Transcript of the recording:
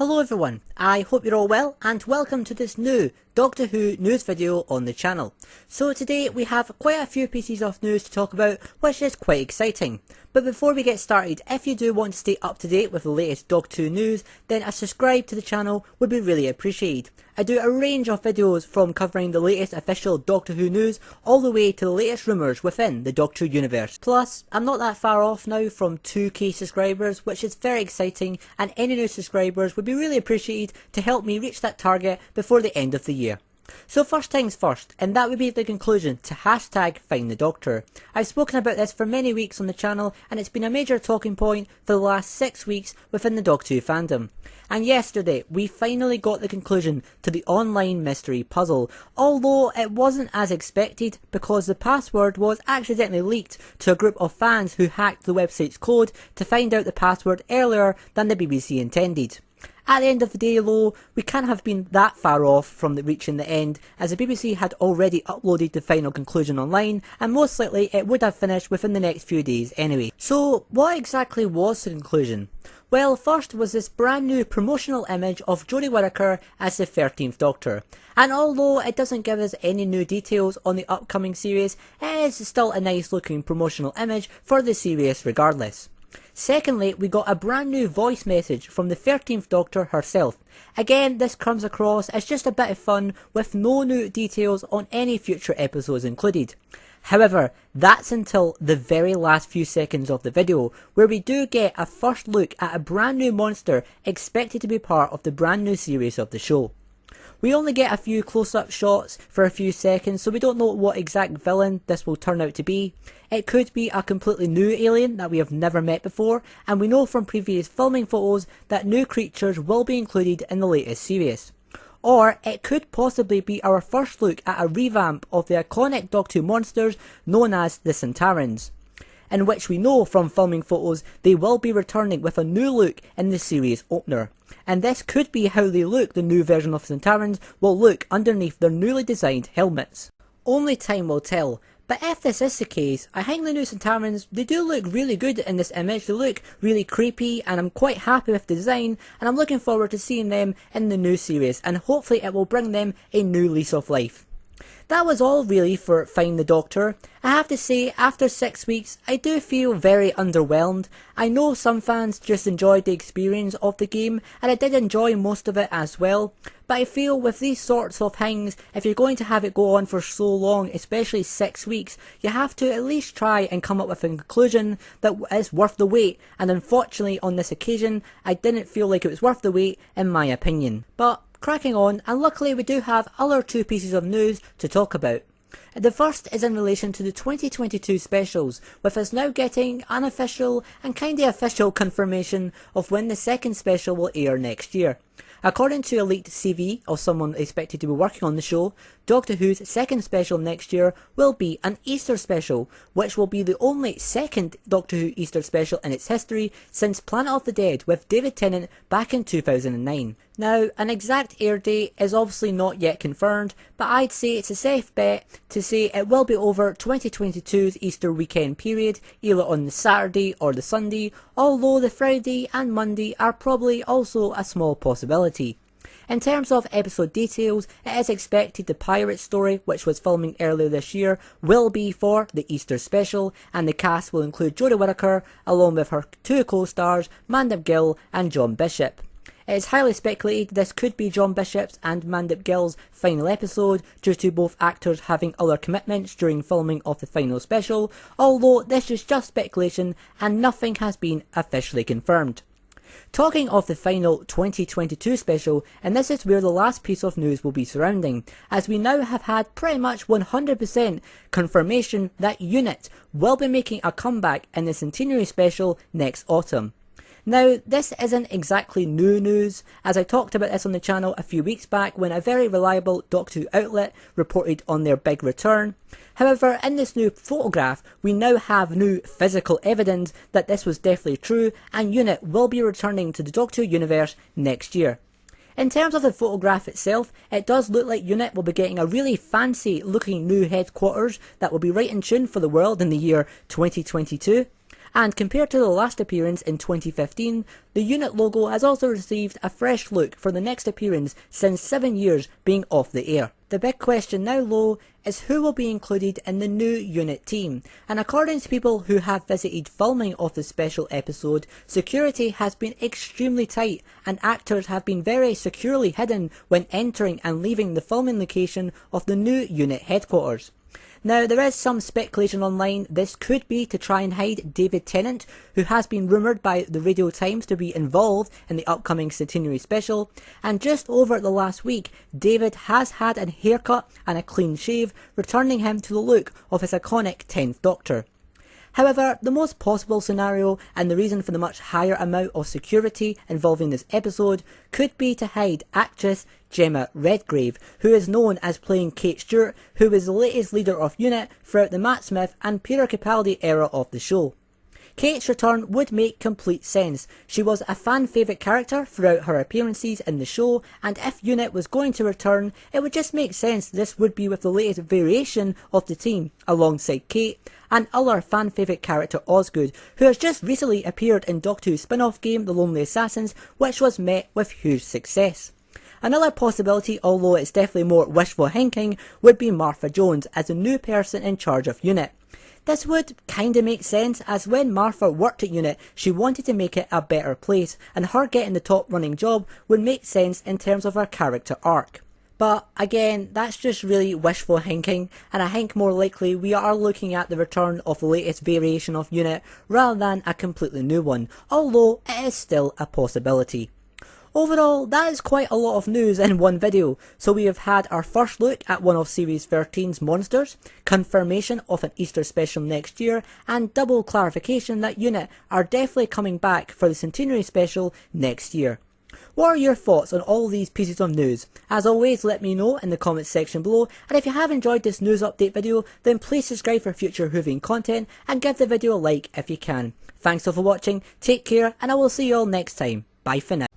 Hello everyone, I hope you're all well and welcome to this new Doctor Who news video on the channel. So today we have quite a few pieces of news to talk about, which is quite exciting. But before we get started, if you do want to stay up to date with the latest Doctor Who news, then a subscribe to the channel would be really appreciated. I do a range of videos from covering the latest official Doctor Who news all the way to the latest rumours within the Doctor Who universe. Plus, I'm not that far off now from 2k subscribers, which is very exciting, and any new subscribers would be really appreciated to help me reach that target before the end of the year. So first things first, and that would be the conclusion to hashtag Find the Doctor. I've spoken about this for many weeks on the channel and it's been a major talking point for the last 6 weeks within the Doctor Who fandom. And yesterday we finally got the conclusion to the online mystery puzzle, although it wasn't as expected because the password was accidentally leaked to a group of fans who hacked the website's code to find out the password earlier than the BBC intended. At the end of the day though, we can't have been that far off from reaching the end, as the BBC had already uploaded the final conclusion online, and most likely it would have finished within the next few days anyway. So what exactly was the conclusion? Well, first was this brand new promotional image of Jodie Whittaker as the 13th Doctor, and although it doesn't give us any new details on the upcoming series, it is still a nice looking promotional image for the series regardless. Secondly, we got a brand new voice message from the 13th Doctor herself. Again, this comes across as just a bit of fun with no new details on any future episodes included. However, that's until the very last few seconds of the video, where we do get a first look at a brand new monster expected to be part of the brand new series of the show. We only get a few close-up shots for a few seconds, so we don't know what exact villain this will turn out to be. It could be a completely new alien that we have never met before, and we know from previous filming photos that new creatures will be included in the latest series. Or it could possibly be our first look at a revamp of the iconic Doctor Who monsters known as the Centaurans, in which we know from filming photos they will be returning with a new look in the series opener. And this could be how they look, the new version of Centaurans will look underneath their newly designed helmets. Only time will tell, but if this is the case, I think the new Centaurans, they do look really good in this image. They look really creepy and I'm quite happy with the design, and I'm looking forward to seeing them in the new series, and hopefully it will bring them a new lease of life. That was all really for Find the Doctor. I have to say, after 6 weeks, I do feel very underwhelmed. I know some fans just enjoyed the experience of the game, and I did enjoy most of it as well. But I feel with these sorts of things, if you're going to have it go on for so long, especially 6 weeks, you have to at least try and come up with a conclusion that is worth the wait. And unfortunately on this occasion, I didn't feel like it was worth the wait in my opinion. But cracking on, and luckily we do have other two pieces of news to talk about. The first is in relation to the 2022 specials, with us now getting unofficial and kinda official confirmation of when the second special will air next year. According to a leaked CV of someone expected to be working on the show, Doctor Who's second special next year will be an Easter special, which will be the only second Doctor Who Easter special in its history since Planet of the Dead with David Tennant back in 2009. Now, an exact air date is obviously not yet confirmed, but I'd say it's a safe bet to say it will be over 2022's Easter weekend period, either on the Saturday or the Sunday, although the Friday and Monday are probably also a small possibility. In terms of episode details, it is expected the pirate story, which was filming earlier this year, will be for the Easter special, and the cast will include Jodie Whittaker along with her two co-stars Mandip Gill and John Bishop. It is highly speculated this could be John Bishop's and Mandip Gill's final episode, due to both actors having other commitments during filming of the final special, although this is just speculation and nothing has been officially confirmed. Talking of the final 2022 special, and this is where the last piece of news will be surrounding, as we now have had pretty much 100% confirmation that UNIT will be making a comeback in the centenary special next autumn. Now, this isn't exactly new news, as I talked about this on the channel a few weeks back when a very reliable Doctor Who outlet reported on their big return. However, in this new photograph, we now have new physical evidence that this was definitely true, and UNIT will be returning to the Doctor Who universe next year. In terms of the photograph itself, it does look like UNIT will be getting a really fancy looking new headquarters that will be right in tune for the world in the year 2022. and compared to the last appearance in 2015, the unit logo has also received a fresh look for the next appearance since 7 years being off the air. The big question now, though, is who will be included in the new unit team, and according to people who have visited filming of the special episode, security has been extremely tight and actors have been very securely hidden when entering and leaving the filming location of the new unit headquarters. Now, there is some speculation online this could be to try and hide David Tennant, who has been rumoured by the Radio Times to be involved in the upcoming centenary special, and just over the last week, David has had a haircut and a clean shave, returning him to the look of his iconic 10th Doctor. However, the most possible scenario, and the reason for the much higher amount of security involving this episode, could be to hide actress Gemma Redgrave, who is known as playing Kate Stewart, who was the latest leader of UNIT throughout the Matt Smith and Peter Capaldi era of the show. Kate's return would make complete sense. She was a fan favourite character throughout her appearances in the show, and if UNIT was going to return, it would just make sense this would be with the latest variation of the team, alongside Kate, and other fan favourite character Osgood, who has just recently appeared in Doctor Who's spin-off game The Lonely Assassins, which was met with huge success. Another possibility, although it's definitely more wishful thinking, would be Martha Jones as the new person in charge of UNIT. This would kinda make sense, as when Martha worked at UNIT, she wanted to make it a better place, and her getting the top running job would make sense in terms of her character arc. But again, that's just really wishful thinking, and I think more likely we are looking at the return of the latest variation of UNIT rather than a completely new one, although it is still a possibility. Overall, that is quite a lot of news in one video. So we have had our first look at one of Series 13's monsters, confirmation of an Easter special next year, and double clarification that UNIT are definitely coming back for the centenary special next year. What are your thoughts on all these pieces of news? As always, let me know in the comments section below, and if you have enjoyed this news update video, then please subscribe for future Whovian content and give the video a like if you can. Thanks all for watching, take care, and I will see you all next time. Bye for now.